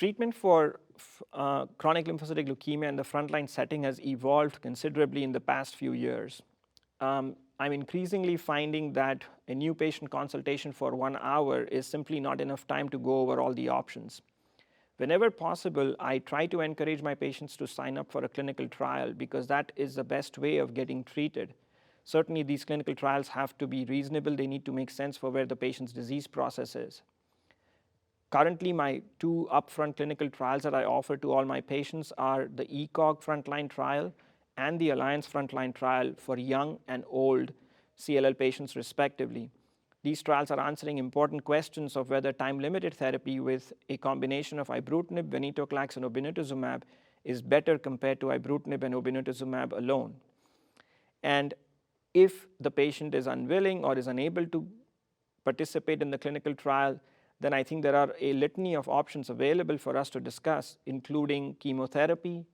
Treatment for chronic lymphocytic leukemia in the frontline setting has evolved considerably in the past few years. I'm increasingly finding that a new patient consultation for 1 hour is simply not enough time to go over all the options. Whenever possible, I try to encourage my patients to sign up for a clinical trial because that is the best way of getting treated. Certainly, these clinical trials have to be reasonable. They need to make sense for where the patient's disease process is. Currently, my 2 upfront clinical trials that I offer to all my patients are the ECOG frontline trial and the Alliance frontline trial for young and old CLL patients respectively. These trials are answering important questions of whether time-limited therapy with a combination of ibrutinib, venetoclax, and obinutuzumab is better compared to ibrutinib and obinutuzumab alone. And if the patient is unwilling or is unable to participate in the clinical trial, then I think there are a litany of options available for us to discuss, including chemotherapy,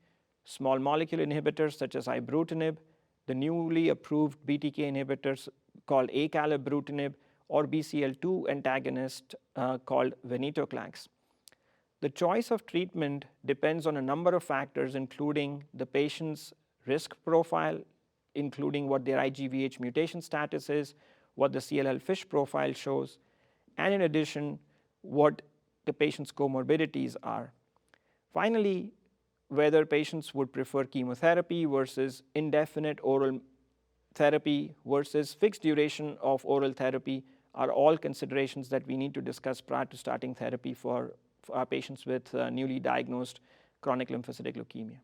small molecule inhibitors such as ibrutinib, the newly approved BTK inhibitors called acalabrutinib, or BCL2 antagonist called venetoclax. The choice of treatment depends on a number of factors, including the patient's risk profile, including what their IGVH mutation status is, what the CLL FISH profile shows, and in addition, what the patient's comorbidities are. Finally, whether patients would prefer chemotherapy versus indefinite oral therapy versus fixed duration of oral therapy are all considerations that we need to discuss prior to starting therapy for our patients with newly diagnosed chronic lymphocytic leukemia.